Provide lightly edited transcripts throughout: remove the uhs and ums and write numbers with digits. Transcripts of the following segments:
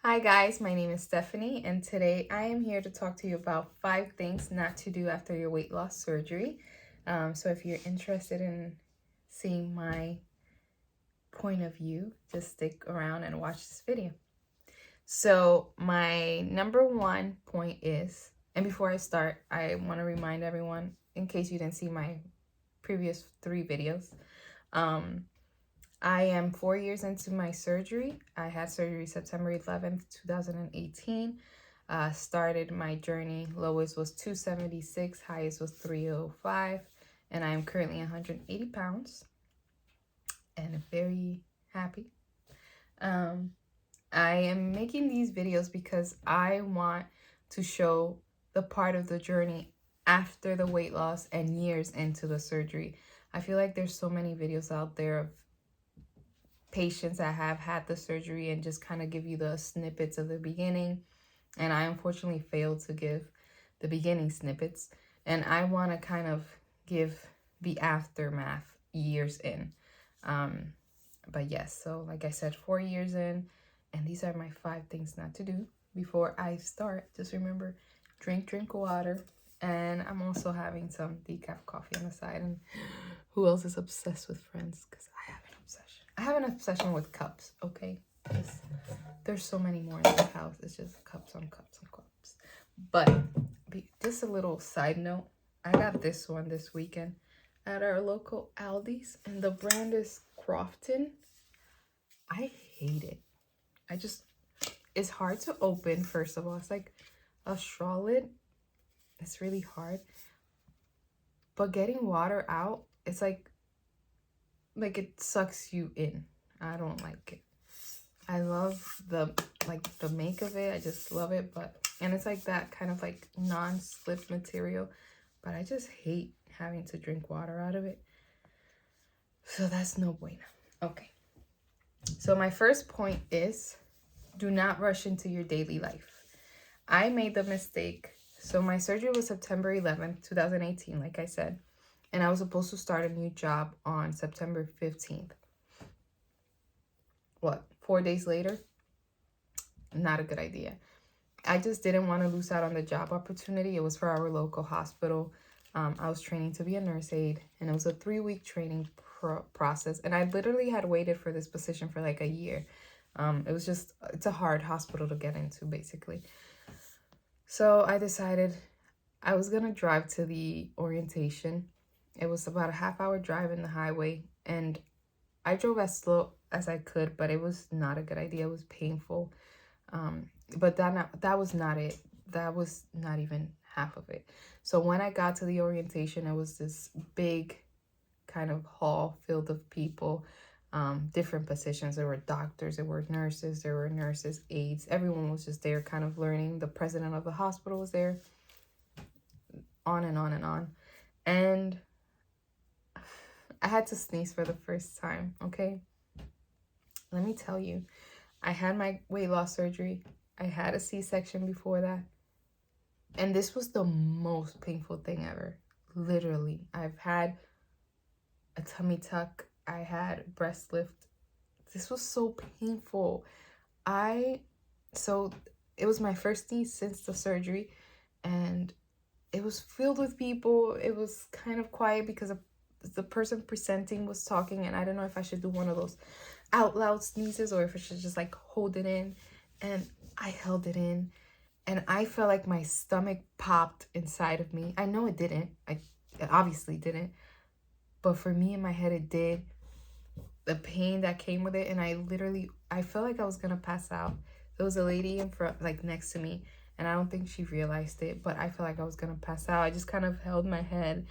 Hi guys, my name is Stephanie and today I am here to talk to you about 5 things not to do after your weight loss surgery. So if you're interested in seeing my point of view, just stick around and watch this video. So my number one point is, and before I start, I want to remind everyone, in case you didn't see my previous 3 videos, um, I am 4 years into my surgery. I had surgery September 11th, 2018. Started my journey. Lowest was 276, highest was 305, and I am currently 180 pounds and very happy. I am making these videos because I want to show the part of the journey after the weight loss and years into the surgery. I feel like there's so many videos out there of patients that have had the surgery and just kind of give you the snippets of the beginning. And I unfortunately failed to give the beginning snippets. And I want to kind of give the aftermath years in. But yes, so like I said, 4 years in, and these are my 5 things not to do before I start. Just remember, drink water. And I'm also having some decaf coffee on the side. And who else is obsessed with Friends? Because I have an obsession. I have an obsession with cups, okay? There's so many more in this house. It's just cups on cups on cups. But just a little side note. I got this one this weekend at our local Aldi's, and the brand is Crofton. I hate it. It's hard to open, first of all. It's like a straw lid. It's really hard. But getting water out, it's like it sucks you in. I don't like it. I love the make of it. I just love it, and it's like that kind of like non-slip material, but I just hate having to drink water out of it. So that's no bueno. Okay. So my first point is, do not rush into your daily life. I made the mistake. So my surgery was September 11th, 2018, like I said, and I was supposed to start a new job on September 15th. What, 4 days later? Not a good idea. I just didn't want to lose out on the job opportunity. It was for our local hospital. I was training to be a nurse aide, and it was a 3-week training process. And I literally had waited for this position for like a year. It's a hard hospital to get into, basically. So I decided I was going to drive to the orientation. It was about a half-hour drive in the highway, and I drove as slow as I could, but it was not a good idea. It was painful. But that was not it. That was not even half of it. So when I got to the orientation, it was this big kind of hall filled of people, different positions. There were doctors, there were nurses, aides. Everyone was just there kind of learning. The president of the hospital was there, on and on and on. And I had to sneeze for the first time, okay? Let me tell you, I had my weight loss surgery. I had a C-section before that. And this was the most painful thing ever. Literally. I've had a tummy tuck. I had breast lift. This was so painful. So it was my first knee since the surgery, and it was filled with people. It was kind of quiet because the person presenting was talking, and I don't know if I should do one of those out loud sneezes or if I should just like hold it in. And I held it in, and I felt like my stomach popped inside of me. I know it didn't. It obviously didn't. But for me in my head, it did. The pain that came with it, and I felt like I was going to pass out. There was a lady in front, like next to me, and I don't think she realized it, but I felt like I was going to pass out. I just kind of held my head.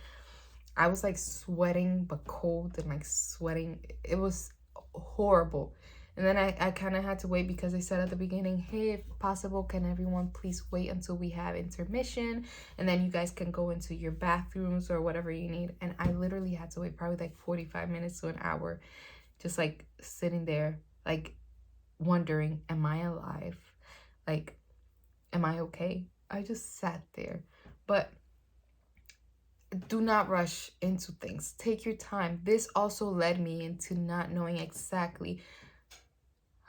I was like sweating, but cold and like sweating. It was horrible. And then I kind of had to wait because they said at the beginning, hey, if possible, can everyone please wait until we have intermission? And then you guys can go into your bathrooms or whatever you need. And I literally had to wait probably like 45 minutes to an hour, just like sitting there, like wondering, am I alive? Like, am I okay? I just sat there. But do not rush into things. Take your time. This also led me into not knowing exactly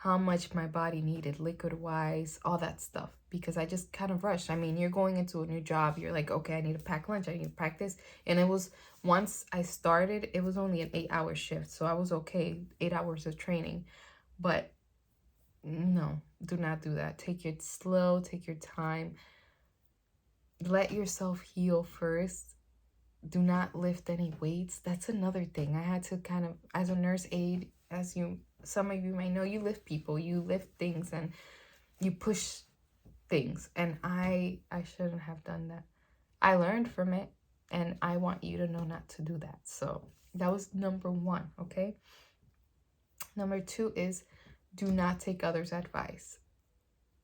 how much my body needed liquid wise, all that stuff, because I just kind of rushed. I mean, you're going into a new job, you're like, okay, I need to pack lunch, I need to practice. And it was, once I started, it was only an 8-hour shift, so I was okay, 8 hours of training. But no, do not do that. Take it slow, take your time, let yourself heal first. Do not lift any weights. That's another thing. I had to kind of, as a nurse aide, as you, some of you may know, you lift people, you lift things, and you push things. And I shouldn't have done that. I learned from it, and I want you to know not to do that. So that was number 1, okay? Number 2 is do not take others' advice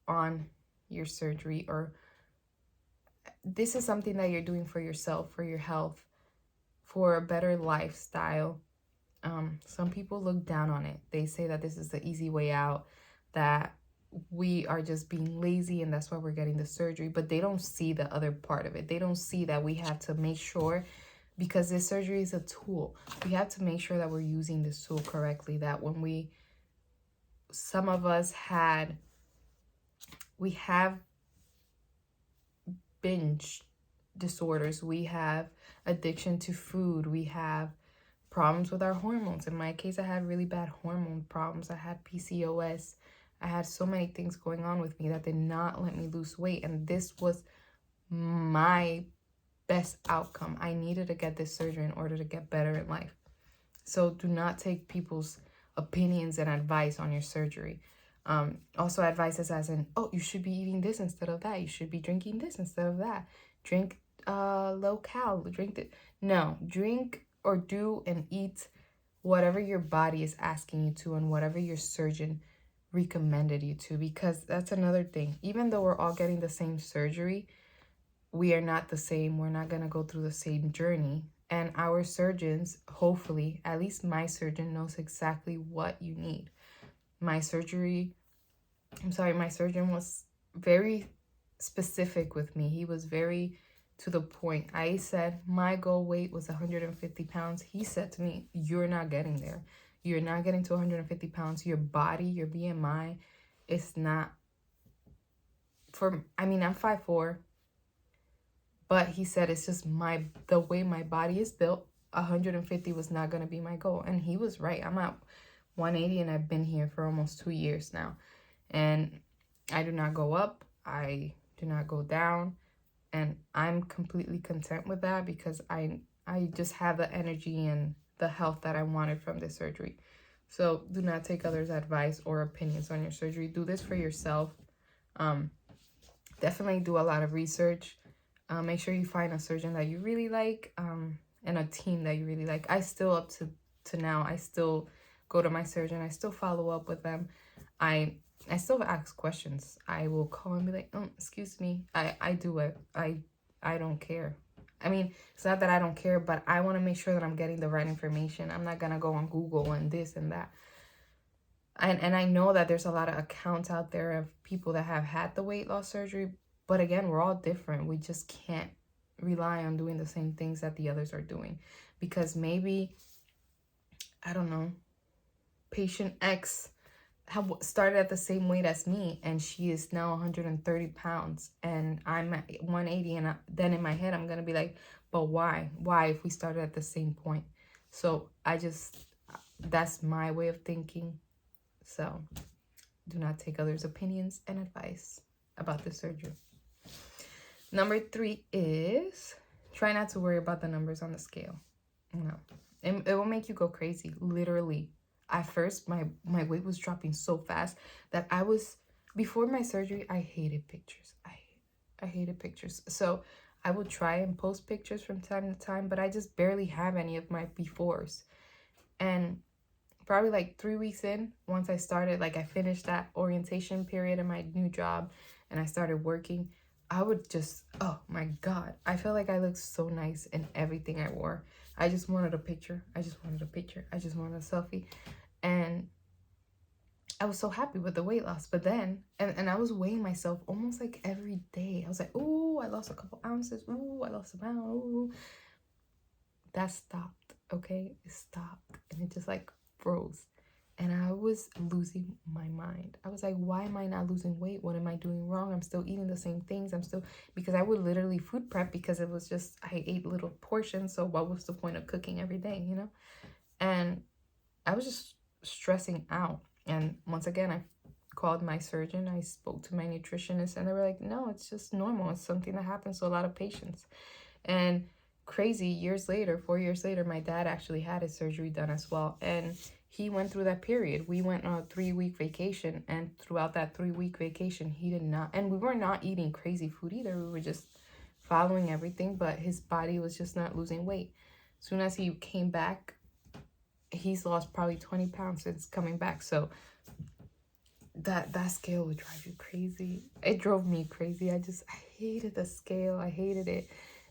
on your surgery, or this is something that you're doing for yourself, for your health, for a better lifestyle. Some people look down on it. They say that this is the easy way out, that we are just being lazy and that's why we're getting the surgery, but they don't see the other part of it. They don't see that we have to make sure, because this surgery is a tool, we have to make sure that we're using this tool correctly, that when some of us we have binge disorders, we have addiction to food, we have problems with our hormones. In my case, I had really bad hormone problems. I had PCOS. I had so many things going on with me that did not let me lose weight. And this was my best outcome. I needed to get this surgery in order to get better in life. So do not take people's opinions and advice on your surgery. Also advices as in, oh, you should be eating this instead of that. You should be drinking this instead of that. Drink low cal. Drink it. No, drink or do and eat whatever your body is asking you to and whatever your surgeon recommended you to, because that's another thing. Even though we're all getting the same surgery, we are not the same. We're not going to go through the same journey. And our surgeons, hopefully, at least my surgeon knows exactly what you need. My surgeon was very specific with me. He was very to the point. I said my goal weight was 150 pounds. He said to me, you're not getting there. You're not getting to 150 pounds. Your body, your BMI, it's not for, I mean, I'm 5'4", but he said it's just the way my body is built, 150 was not going to be my goal. And he was right. I'm at 180 and I've been here for almost 2 years now. And I do not go up. I do not go down. And I'm completely content with that, because I just have the energy and the health that I wanted from this surgery. So do not take others' advice or opinions on your surgery. Do this for yourself. Definitely do a lot of research. Make sure you find a surgeon that you really like, and a team that you really like. I still, up to now, I still go to my surgeon. I still follow up with them. I still ask questions. I will call and be like, oh, excuse me. I do it. I don't care. I mean, it's not that I don't care, but I want to make sure that I'm getting the right information. I'm not going to go on Google and this and that. And I know that there's a lot of accounts out there of people that have had the weight loss surgery. But again, we're all different. We just can't rely on doing the same things that the others are doing. Because maybe, I don't know, patient X started at the same weight as me, and she is now 130 pounds, and I'm at 180, and then in my head I'm gonna be like, but why if we started at the same point? So that's my way of thinking. So do not take others' opinions and advice about the surgery. Number 3 is try not to worry about the numbers on the scale. No, it will make you go crazy, literally. At first, my weight was dropping so fast that before my surgery, I hated pictures. I hated pictures. So I would try and post pictures from time to time, but I just barely have any of my befores. And probably like 3 weeks in, once I started, like I finished that orientation period in my new job and I started working, I would just, oh my God, I felt like I looked so nice in everything I wore. I just wanted a picture. I just wanted a selfie. And I was so happy with the weight loss. But then, and I was weighing myself almost like every day. I was like, oh, I lost a couple ounces. Oh, I lost a pound. Ooh. That stopped, okay? It stopped. And it just like froze. And I was losing my mind. I was like, why am I not losing weight? What am I doing wrong? I'm still eating the same things. Because I would literally food prep because it was just, I ate little portions. So what was the point of cooking every day, you know? And I was just stressing out. And once again, I called my surgeon. I spoke to my nutritionist, and they were like, no, it's just normal. It's something that happens to a lot of patients. And crazy, years later, 4 years later, my dad actually had his surgery done as well. And he went through that period. We went on a 3-week vacation, and throughout that 3-week vacation, he did not, and we were not eating crazy food either. We were just following everything, but his body was just not losing weight. As soon as he came back, he's lost probably 20 pounds since coming back. So that scale would drive you crazy. It drove me crazy. I hated the scale. I hated it.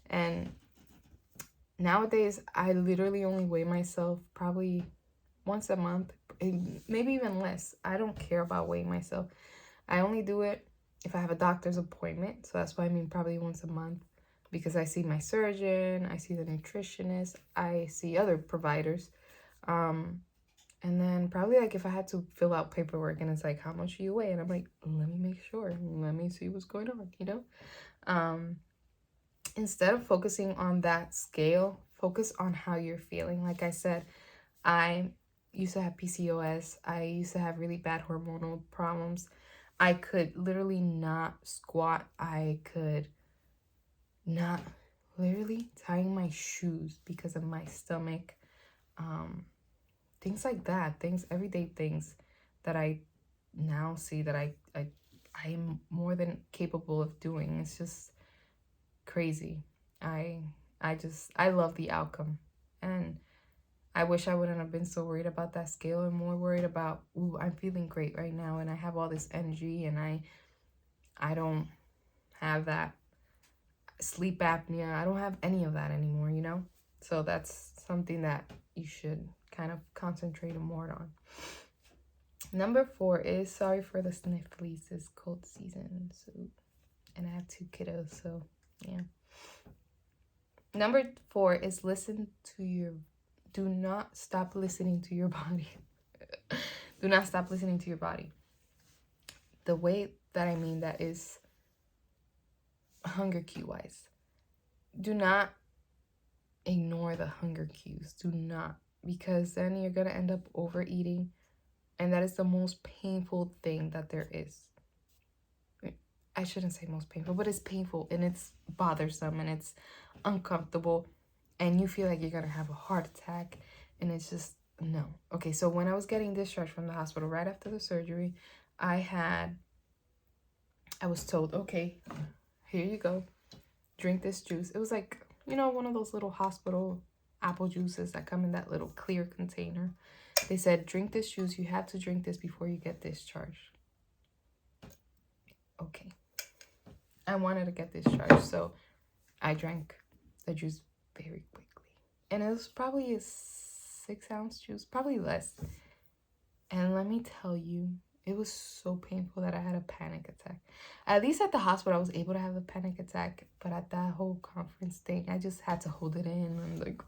And nowadays, I literally only weigh myself probably once a month, maybe even less. I don't care about weighing myself. I only do it if I have a doctor's appointment. So that's why I mean probably once a month, because I see my surgeon, I see the nutritionist, I see other providers. And then probably like if I had to fill out paperwork and it's like, how much do you weigh? And I'm like, let me make sure. Let me see what's going on, you know? Instead of focusing on that scale, focus on how you're feeling. Like I said, I used to have PCOS. I used to have really bad hormonal problems. I could literally not squat. I could not literally tying my shoes because of my stomach. Things like that. Everyday things that I now see that I am more than capable of doing. It's just crazy. I love the outcome, and I wish I wouldn't have been so worried about that scale and more worried about, ooh, I'm feeling great right now and I have all this energy and I don't have that sleep apnea. I don't have any of that anymore, you know? So that's something that you should kind of concentrate more on. Number 4 is, sorry for the sniffles, it's cold season, so, and I have 2 kiddos, so yeah. Number 4 is do not stop listening to your body. Do not stop listening to your body. The way that I mean that is hunger cue wise. Do not ignore the hunger cues. Do not, because then you're going to end up overeating. And that is the most painful thing that there is. I shouldn't say most painful, but it's painful and it's bothersome and it's uncomfortable. And you feel like you're going to have a heart attack. And it's just, no. Okay, so when I was getting discharged from the hospital right after the surgery, I was told, okay, here you go. Drink this juice. It was like, you know, one of those little hospital apple juices that come in that little clear container. They said, drink this juice. You have to drink this before you get discharged. Okay. I wanted to get discharged, so I drank the juice very quickly. And it was probably a 6-ounce juice, probably less. And let me tell you, it was so painful that I had a panic attack. At least at the hospital, I was able to have a panic attack. But at that whole conference thing, I just had to hold it in. I'm like,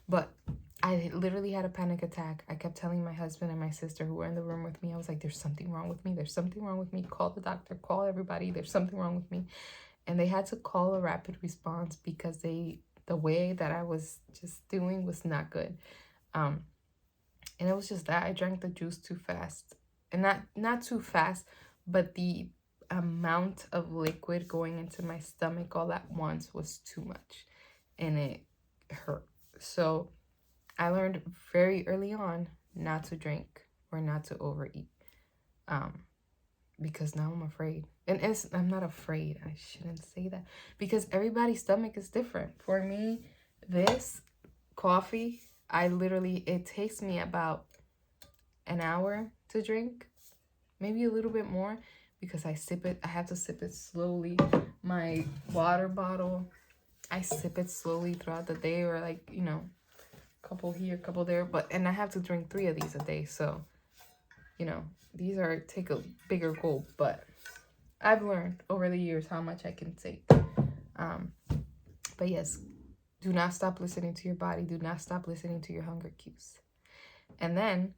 But I literally had a panic attack. I kept telling my husband and my sister who were in the room with me, I was like, there's something wrong with me. There's something wrong with me. Call the doctor. Call everybody. There's something wrong with me. And they had to call a rapid response because the way that I was just doing was not good. And it was just that I drank the juice too fast. And not too fast, but the amount of liquid going into my stomach all at once was too much. And it hurt. So I learned very early on not to drink or not to overeat. Because now I'm afraid. And I'm not afraid. I shouldn't say that. Because everybody's stomach is different. For me, this coffee, it takes me about an hour to drink. Maybe a little bit more. Because I have to sip it slowly. My water bottle, I sip it slowly throughout the day. Or like, you know, couple here, couple there. And I have to drink 3 of these a day. So, you know, these take a bigger gulp, but I've learned over the years how much I can take. But yes, do not stop listening to your body. Do not stop listening to your hunger cues. And then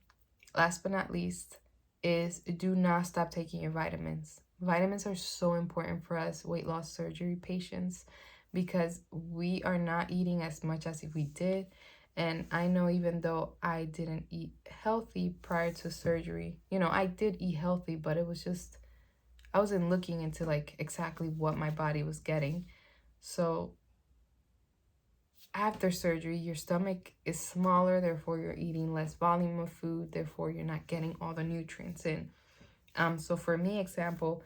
Last but not least is do not stop taking your vitamins. Vitamins are so important for us weight loss surgery patients because we are not eating as much as if we did. And I know even though I didn't eat healthy prior to surgery, I did eat healthy, but it was just, I wasn't looking into like exactly what my body was getting. So after surgery, your stomach is smaller, therefore you're eating less volume of food, therefore you're not getting all the nutrients in. So for me, example,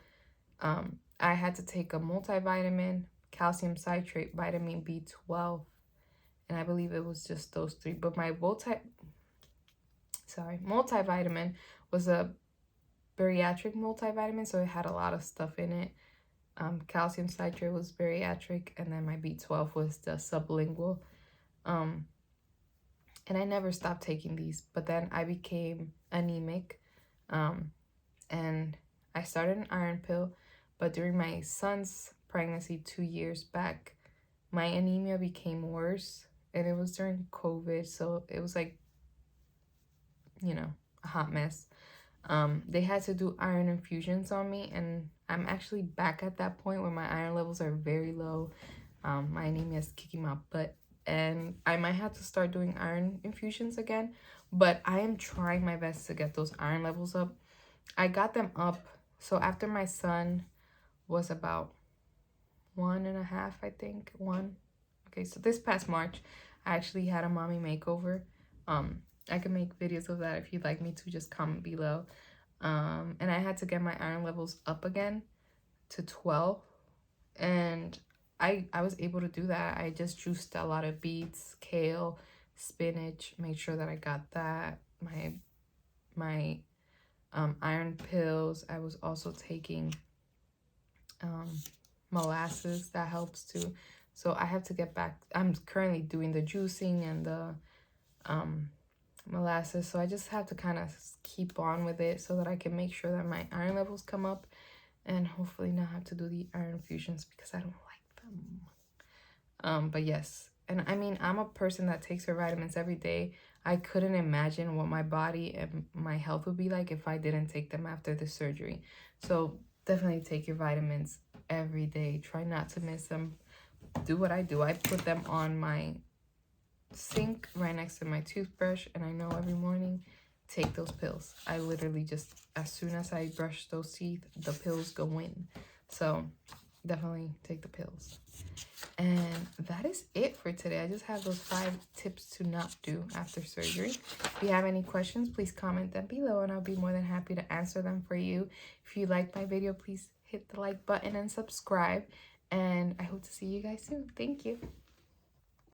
I had to take a multivitamin, calcium citrate, vitamin B12, and I believe it was just those three. But my multivitamin was a bariatric multivitamin, so it had a lot of stuff in it. Calcium citrate was bariatric, and then my B12 was the sublingual. And I never stopped taking these, but then I became anemic, and I started an iron pill, but during my son's pregnancy 2 years back, my anemia became worse, and it was during COVID, so it was like, a hot mess. They had to do iron infusions on me, and I'm actually back at that point where my iron levels are very low. My anemia is kicking my butt, and I might have to start doing iron infusions again, but I am trying my best to get those iron levels up. I got them up. So after my son was about 1.5, I think, one. Okay, so this past March, I actually had a mommy makeover. I can make videos of that if you'd like me to, just comment below. And I had to get my iron levels up again to 12. And I was able to do that. I just juiced a lot of beets, kale, spinach, made sure that I got that. My iron pills. I was also taking molasses, that helps too. So I have to get back. I'm currently doing the juicing and the molasses, so I just have to kind of keep on with it so that I can make sure that my iron levels come up, and hopefully not have to do the iron infusions because I don't like them. But yes, and I mean, I'm a person that takes her vitamins every day. I couldn't imagine what my body and my health would be like if I didn't take them after the surgery. So definitely take your vitamins every day. Try not to miss them. Do what I do. I put them on my sink right next to my toothbrush, and I know every morning take those pills. I literally just, as soon as I brush those teeth, the pills go in. So definitely take the pills. And that is it for today. I just have those 5 tips to not do after surgery. If you have any questions, please comment them below, and I'll be more than happy to answer them for you. If you liked my video, please hit the like button and subscribe. And I hope to see you guys soon. Thank you.